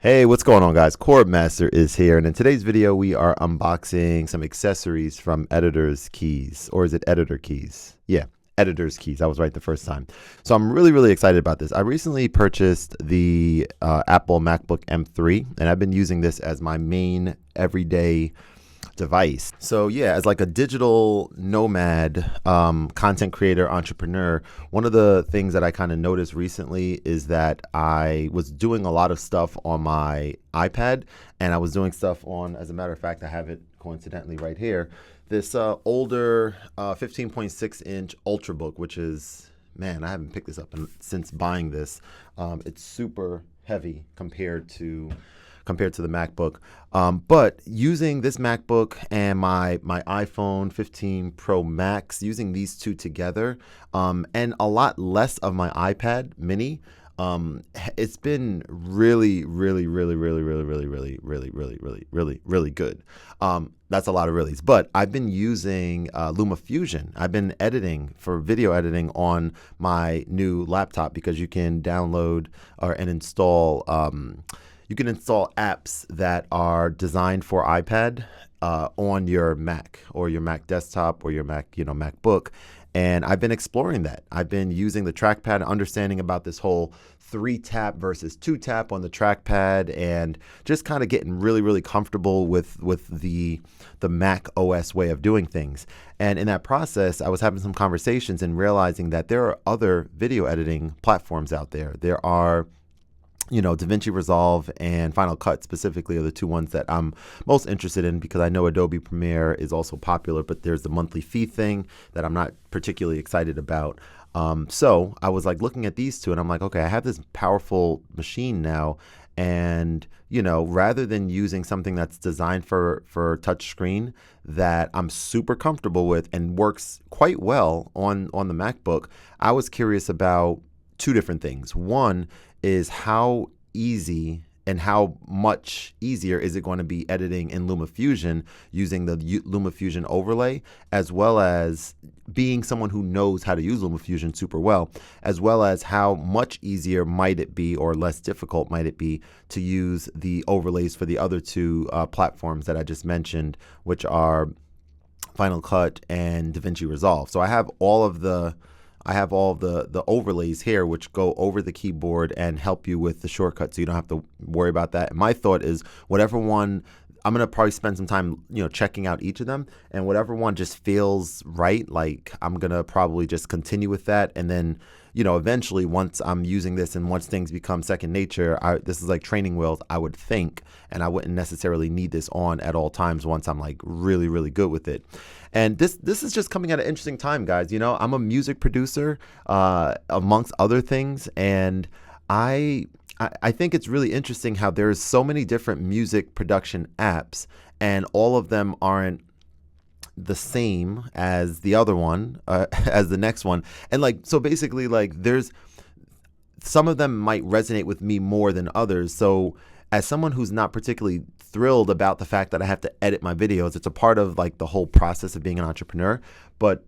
Hey, what's going on, guys? Chord Master is here, and in today's video, we are unboxing some accessories from Editor's Keys, or is it Editor Keys? Yeah, Editor's Keys. I was right the first time. So I'm really excited about this. I recently purchased the Apple MacBook M3, and I've been using this as my main everyday device. So yeah, as like a digital nomad, content creator, entrepreneur, one of the things that I kind of noticed recently is that I was doing a lot of stuff on my iPad, and I was doing stuff on, as a matter of fact, I have it coincidentally right here, this older 15.6-inch Ultrabook, which is, man, I haven't picked this up since buying this. It's super heavy compared to the MacBook. But using this MacBook and my iPhone 15 Pro Max, using these two together, and a lot less of my iPad mini, it's been really good. That's a lot of reallys, but I've been using LumaFusion. I've been editing for video editing on my new laptop because you can download and install you can install apps that are designed for iPad on your Mac or your Mac desktop or your Mac, MacBook. And I've been exploring that. I've been using the trackpad, understanding about this whole 3-tap versus 2-tap on the trackpad, and just kind of getting really comfortable with the Mac OS way of doing things. And in that process, I was having some conversations and realizing that there are other video editing platforms out there. There are DaVinci Resolve and Final Cut specifically are the two ones that I'm most interested in, because I know Adobe Premiere is also popular, but there's the monthly fee thing that I'm not particularly excited about. So I was like looking at these two and I'm like, okay, I have this powerful machine now, and rather than using something that's designed for touch screen that I'm super comfortable with and works quite well on the MacBook, I was curious about two different things. One is how easy and how much easier is it going to be editing in LumaFusion using the LumaFusion overlay, as well as being someone who knows how to use LumaFusion super well, as well as how much easier might it be or less difficult might it be to use the overlays for the other two platforms that I just mentioned, which are Final Cut and DaVinci Resolve. So I have all the overlays here, which go over the keyboard and help you with the shortcuts, so you don't have to worry about that. And my thought is, whatever one, I'm going to probably spend some time, checking out each of them, and whatever one just feels right, like I'm going to probably just continue with that. And then, eventually once I'm using this and once things become second nature, this is like training wheels, I would think, and I wouldn't necessarily need this on at all times once I'm like really good with it. And this is just coming at an interesting time, guys. I'm a music producer, amongst other things, and I think it's really interesting how there's so many different music production apps, and all of them aren't the same as the other one, as the next one. And so basically, there's some of them might resonate with me more than others. So as someone who's not particularly thrilled about the fact that I have to edit my videos, it's a part of the whole process of being an entrepreneur, but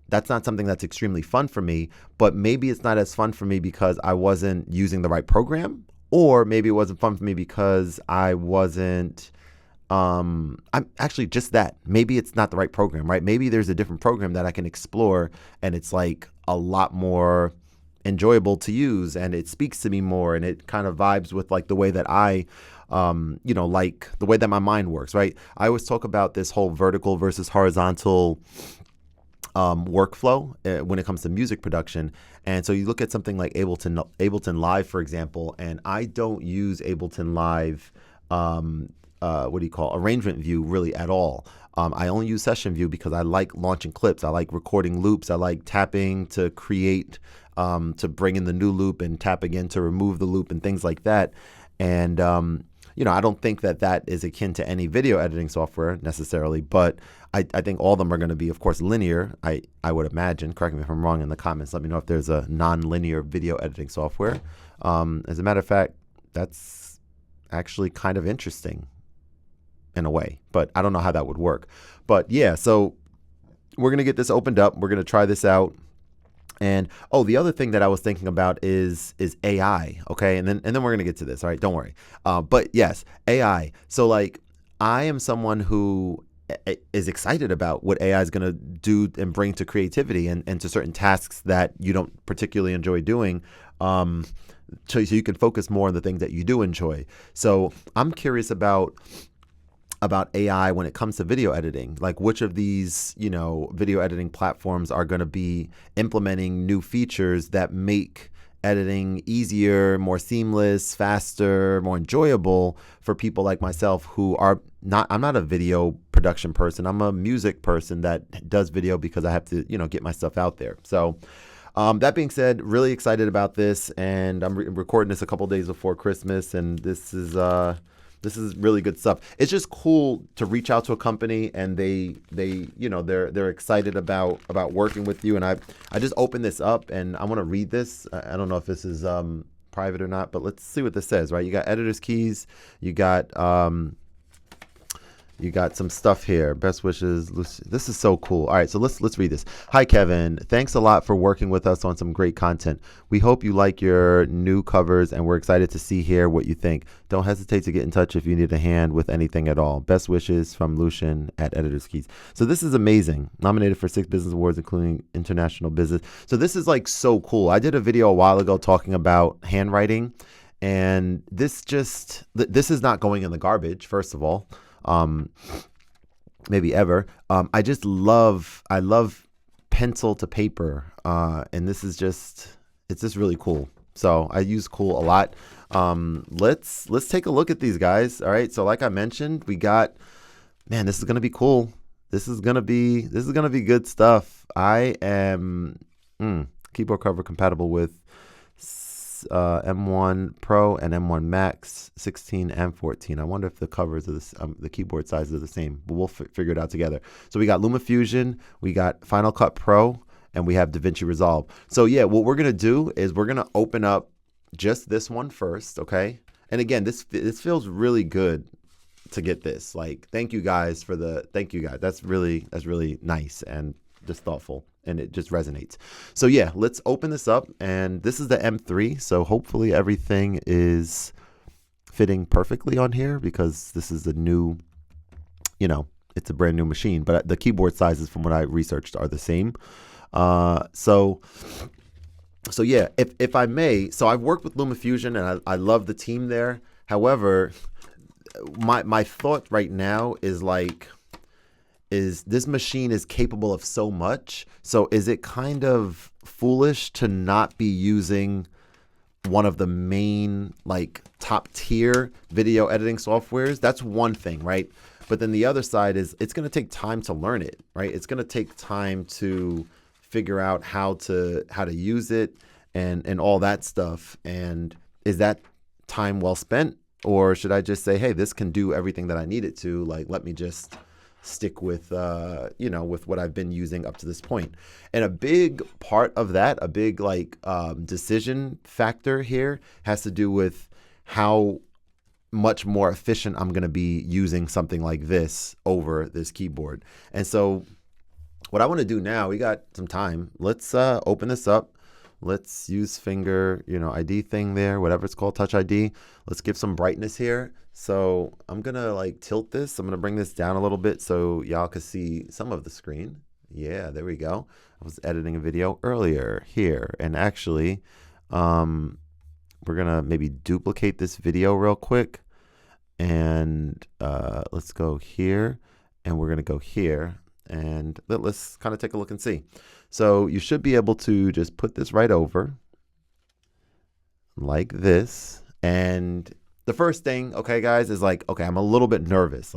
that's not something that's extremely fun for me. But maybe it's not as fun for me because I wasn't using the right program, or maybe it wasn't fun for me because I wasn't, I'm actually just that. Maybe it's not the right program, right? Maybe there's a different program that I can explore, and it's like a lot more enjoyable to use, and it speaks to me more, and it kind of vibes with the way that I like the way that my mind works, right? I always talk about this whole vertical versus horizontal workflow when it comes to music production. And so you look at something like Ableton Live, for example, and I don't use Ableton Live arrangement view really at all. I only use session view because I like launching clips. I like recording loops. I like tapping to create, to bring in the new loop, and tap again to remove the loop, and things like that. And, I don't think that is akin to any video editing software necessarily, but I think all of them are going to be, of course, linear. I would imagine. Correct me if I'm wrong in the comments. Let me know if there's a non-linear video editing software. As a matter of fact, that's actually kind of interesting in a way, but I don't know how that would work. But yeah, so we're going to get this opened up. We're going to try this out. And oh, the other thing that I was thinking about is AI. Okay, and then we're gonna get to this. All right, don't worry. But yes, AI. So like, I am someone who is excited about what AI is gonna do and bring to creativity and to certain tasks that you don't particularly enjoy doing. Um, so you can focus more on the things that you do enjoy. So I'm curious about AI when it comes to video editing. Like, which of these, video editing platforms are going to be implementing new features that make editing easier, more seamless, faster, more enjoyable for people like myself who are not, I'm not a video production person. I'm a music person that does video because I have to, get my stuff out there. So that being said, really excited about this, and I'm recording this a couple days before Christmas, and this is really good stuff. It's just cool to reach out to a company and they're excited about working with you. And I just opened this up and I want to read this. I don't know if this is private or not, but let's see what this says. Right, you got editor's keys, you got some stuff here. Best wishes, Lucy. This is so cool. All right, so let's read this. Hi, Kevin. Thanks a lot for working with us on some great content. We hope you like your new covers, and we're excited to hear what you think. Don't hesitate to get in touch if you need a hand with anything at all. Best wishes from Lucian at Editor's Keys. So this is amazing. Nominated for 6 business awards, including International Business. So this is like so cool. I did a video a while ago talking about handwriting, and this is not going in the garbage, first of all. Maybe ever. I love pencil to paper. And this is it's just really cool. So I use cool a lot. Let's take a look at these guys. All right. So like I mentioned, we got, man, this is going to be cool. This is going to be good stuff. I am keyboard cover compatible with M1 Pro and M1 Max 16 and 14. I wonder if the covers of this, the keyboard sizes are the same, but we'll figure it out together. So we got LumaFusion, we got Final Cut Pro, and we have DaVinci Resolve. So yeah, what we're gonna do is we're gonna open up just this one first, okay? And again, this feels really good to get this. Like, thank you guys. That's really nice and just thoughtful, and it just resonates. So yeah, let's open this up, and this is the M3, so hopefully everything is fitting perfectly on here because this is a new, it's a brand new machine, but the keyboard sizes from what I researched are the same. So yeah, if I may, so I've worked with LumaFusion and I love the team there. However, my thought right now is like, this machine is capable of so much. So is it kind of foolish to not be using one of the main like top tier video editing softwares? That's one thing, right? But then the other side is it's going to take time to learn it, right? It's going to take time to figure out how to use it and all that stuff. And is that time well spent? Or should I just say, hey, this can do everything that I need it to, like, let me just stick with with what I've been using up to this point. And a big part of that, a big decision factor here, has to do with how much more efficient I'm going to be using something like this over this keyboard. And so what I want to do now, we got some time. Let's open this up. Let's use finger, ID thing there, whatever it's called, Touch ID. Let's give some brightness here. So I'm going to tilt this. I'm going to bring this down a little bit so y'all can see some of the screen. Yeah, there we go. I was editing a video earlier here. And actually, we're going to maybe duplicate this video real quick. And let's go here. And we're going to go here. And let's kind of take a look and see. So you should be able to just put this right over like this. And the first thing, okay, guys, is okay, I'm a little bit nervous.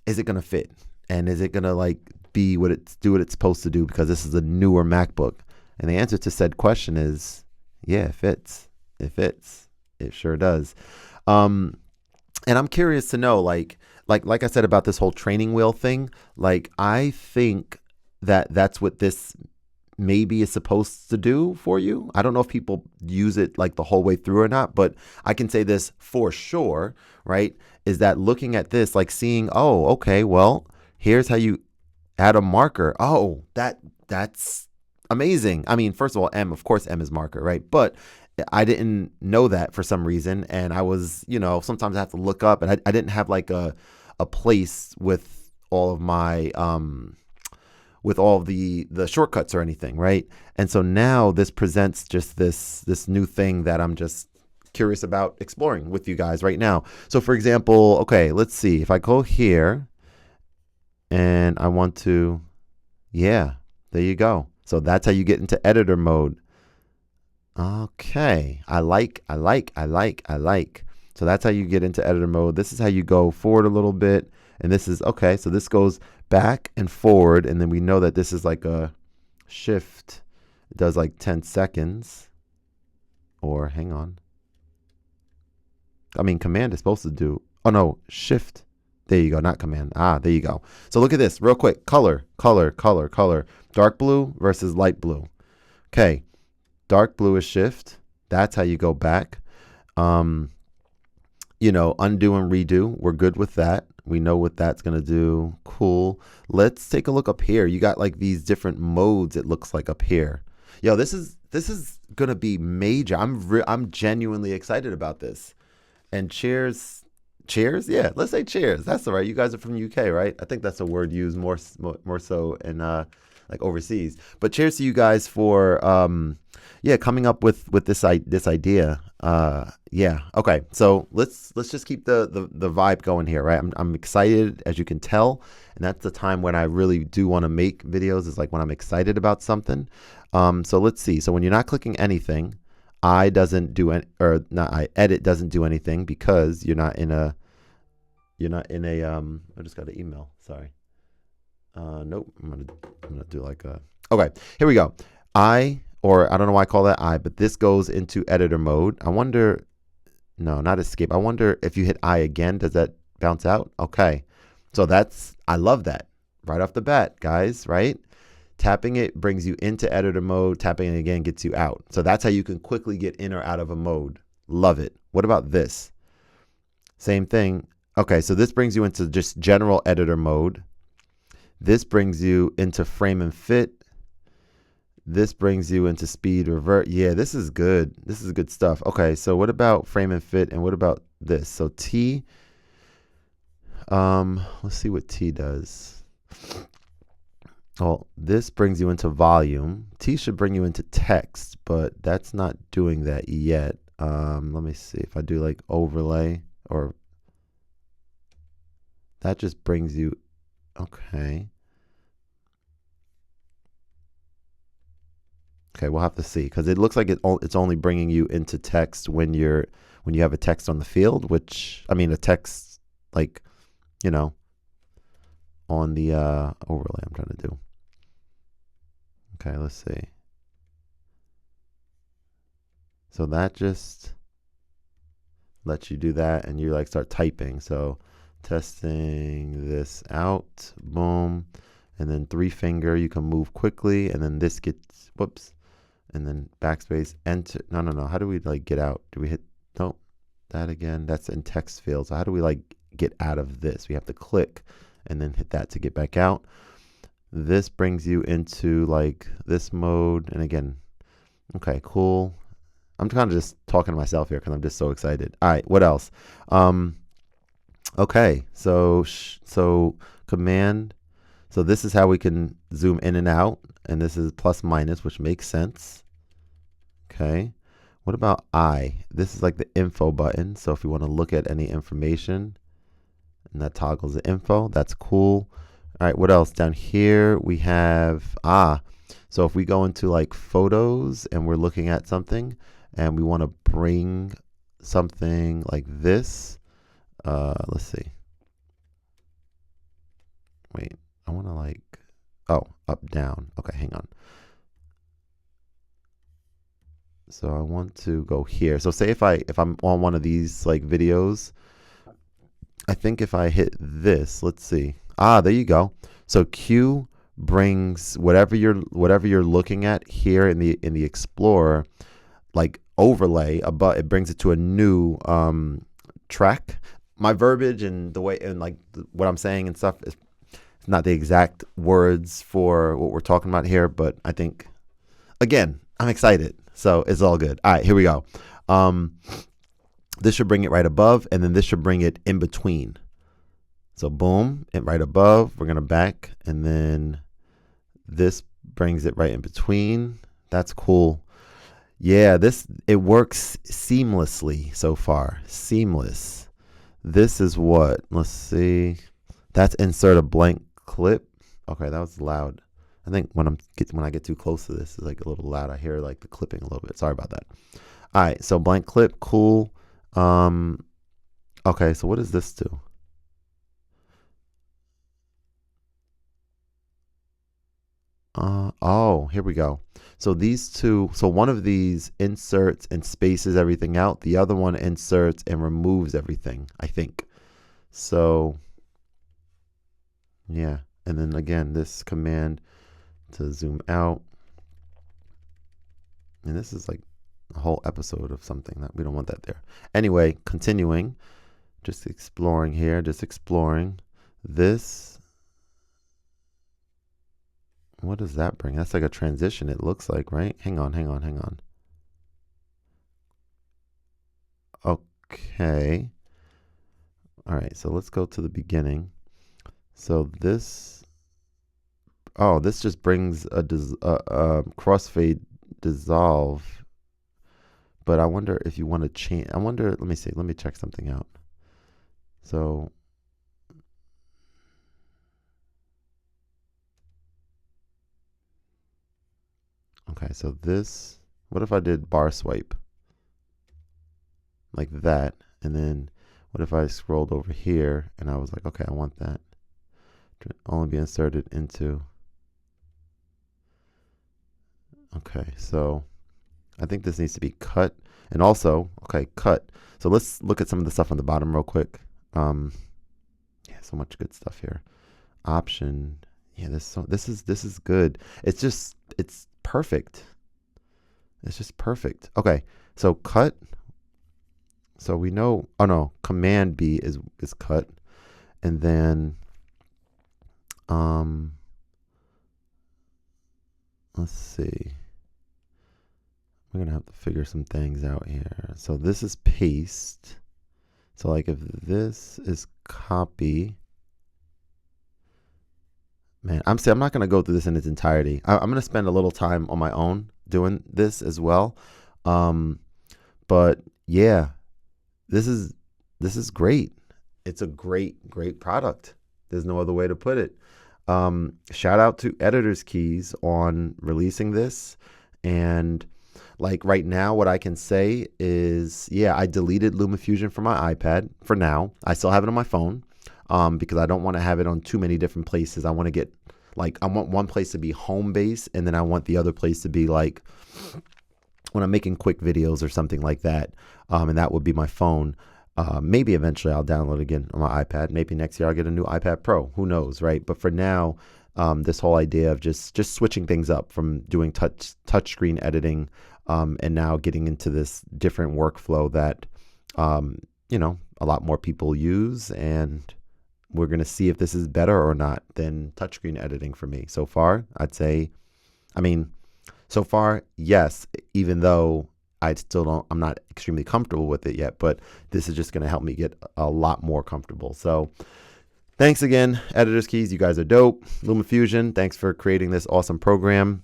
Is it going to fit? And is it going to do what it's supposed to do? Because this is a newer MacBook. And the answer to said question is, yeah, it fits. It fits. It sure does. And I'm curious to know, like I said about this whole training wheel thing, I think that's what this maybe is supposed to do for you. I don't know if people use it the whole way through or not, but I can say this for sure, right? Is that looking at this, seeing, oh, okay, well, here's how you add a marker. Oh, that's amazing. I mean, first of all, of course, M is marker, right? But I didn't know that for some reason. And I was, sometimes I have to look up, and I didn't have like a place with all of my, with all of the shortcuts or anything, right? And so now this presents just this new thing that I'm just curious about exploring with you guys right now. So for example, okay, let's see. If I go here and I want to, yeah, there you go. So that's how you get into editor mode. Okay, I like. So that's how you get into editor mode. This is how you go forward a little bit. And this is, okay, so this goes back and forward. And then we know that this is like a shift. It does like 10 seconds. Or hang on. I mean, command is supposed to do, oh no, shift. There you go, not command. Ah, there you go. So look at this real quick. Color. Dark blue versus light blue. Okay, dark blue is shift. That's how you go back. Undo and redo. We're good with that. We know what that's going to do. Cool. Let's take a look up here. You got like these different modes, it looks like up here. Yo, this is going to be major. I'm genuinely excited about this. And cheers. Yeah, let's say cheers. That's all right. You guys are from the UK, right? I think that's a word used more so in like overseas. But cheers to you guys for coming up with this idea. Yeah. Okay. So let's just keep the vibe going here, right? I'm excited, as you can tell, and that's the time when I really do want to make videos, is like when I'm excited about something. So let's see. So when you're not clicking anything, edit doesn't do anything because you're not in a I just got an email. Sorry. Nope. I'm gonna do like a, okay, here we go. I don't know why I call that I, but this goes into editor mode. I wonder, no, not escape. I wonder if you hit I again, does that bounce out? Okay. So I love that right off the bat, guys, right? Tapping it brings you into editor mode. Tapping it again gets you out. So that's how you can quickly get in or out of a mode. Love it. What about this? Same thing. Okay, so this brings you into just general editor mode. This brings you into frame and fit. This brings you into speed revert. Yeah, this is good. This is good stuff. Okay, so what about frame and fit, and what about this? So T, let's see what T does. Well, this brings you into volume. T should bring you into text, but that's not doing that yet. Let me see if I do like overlay, or that just brings you, okay. Okay, we'll have to see, because it looks like it's only bringing you into text when you have a text on the field, which, I mean, a text like, on the overlay I'm trying to do. Okay, let's see. So that just lets you do that, and you like start typing. So testing this out, boom, and then 3-finger, you can move quickly, and then this gets, whoops, and then backspace, enter. No. How do we like get out? Do we hit, no, that again? That's in text field. So how do we like get out of this? We have to click and then hit that to get back out. This brings you into like this mode. And again, okay, cool. I'm kind of just talking to myself here because I'm just so excited. All right, what else? Okay, so command. So this is how we can zoom in and out, and this is plus minus, which makes sense. Okay, what about I? This is like the info button. So if you want to look at any information, and that toggles the info, that's cool. All right, what else? Down here we have, so if we go into like photos and we're looking at something and we want to bring something like this, let's see. Wait, I want to like, up, down. Okay, hang on. So I want to go here. So say if I'm on one of these like videos, I think if I hit this, let's see. There you go. So Q brings whatever you're looking at here in the Explorer, like overlay above. It brings it to a new track. My verbiage and the way and like what I'm saying and stuff is not the exact words for what we're talking about here, but I think again, I'm excited. So it's all good. All right, here we go. Um, this should bring it right above, and then this should bring it in between. So boom, and right above, we're going to back, and then this brings it right in between. That's cool. Yeah, it works seamlessly so far. Seamless. This is what? Let's see. That's insert a blank clip. Okay, that was loud. I think when I get too close to this, it's like a little loud. I hear like the clipping a little bit. Sorry about that. All right, so blank clip, cool. Okay, so what does this do? Oh, here we go. So these two, so one of these inserts and spaces everything out. The other one inserts and removes everything, I think. So, yeah. And then again, this command to zoom out. And this is like a whole episode of something that we don't want that there. Anyway, continuing, just exploring here, just exploring this. What does that bring? That's like a transition, it looks like, right? Hang on. Okay. All right, so let's go to the beginning. So this, this just brings a crossfade dissolve. But I wonder if you want to change. I wonder, let me see. Let me check something out. So, okay, so this, what if I did bar swipe? Like that. And then what if I scrolled over here and I was like, okay, I want that to only be inserted into. Okay, so I think this needs to be cut. And also, okay, cut. So let's look at some of the stuff on the bottom real quick. Yeah, so much good stuff here. Option. Yeah, this is good. It's perfect. It's just perfect. Okay, so cut. So we know, oh no, Command B is cut. And then let's see. We're gonna have to figure some things out here. So this is paste. So like if this is copy, man, I'm not gonna go through this in its entirety. I'm gonna spend a little time on my own doing this as well. But yeah, this is great. It's a great product. There's no other way to put it. Shout out to Editor's Keys on releasing this. And like right now, what I can say is, yeah, I deleted LumaFusion from my iPad for now. I still have it on my phone because I don't want to have it on too many different places. I want to get, like, I want one place to be home base, and then I want the other place to be like when I'm making quick videos or something like that. And that would be my phone. Maybe eventually I'll download again on my iPad. Maybe next year I'll get a new iPad Pro. Who knows, right? But for now, this whole idea of just switching things up from doing touchscreen editing and now getting into this different workflow that, a lot more people use. And we're going to see if this is better or not than touchscreen editing for me. So far, I'd say, so far, yes, even though I'm not extremely comfortable with it yet, but this is just going to help me get a lot more comfortable. So thanks again, Editor's Keys. You guys are dope. LumaFusion, thanks for creating this awesome program.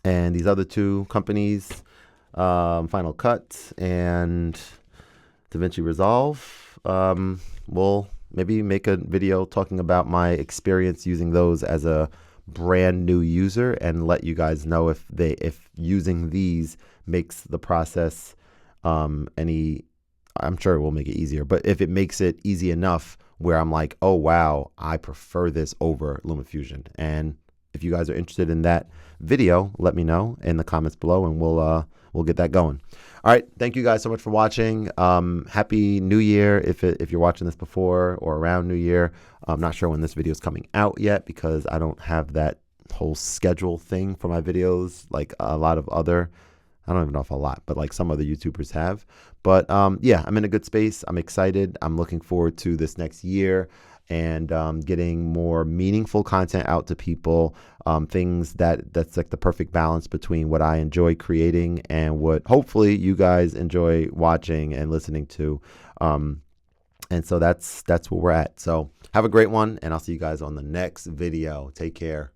And these other two companies, Final Cut and DaVinci Resolve, we'll maybe make a video talking about my experience using those as a brand new user and let you guys know if using these makes the process I'm sure it will make it easier, but if it makes it easy enough where I'm like, oh wow, I prefer this over LumaFusion. And if you guys are interested in that video, let me know in the comments below and we'll get that going. All right, thank you guys so much for watching. Happy New Year if you're watching this before or around New Year. I'm not sure when this video is coming out yet because I don't have that whole schedule thing for my videos like a lot of other, I don't even know if a lot, but like some other YouTubers have. But yeah, I'm in a good space. I'm excited. I'm looking forward to this next year. and getting more meaningful content out to people. Things that's like the perfect balance between what I enjoy creating and what hopefully you guys enjoy watching and listening to. And so that's where we're at. So have a great one, and I'll see you guys on the next video. Take care.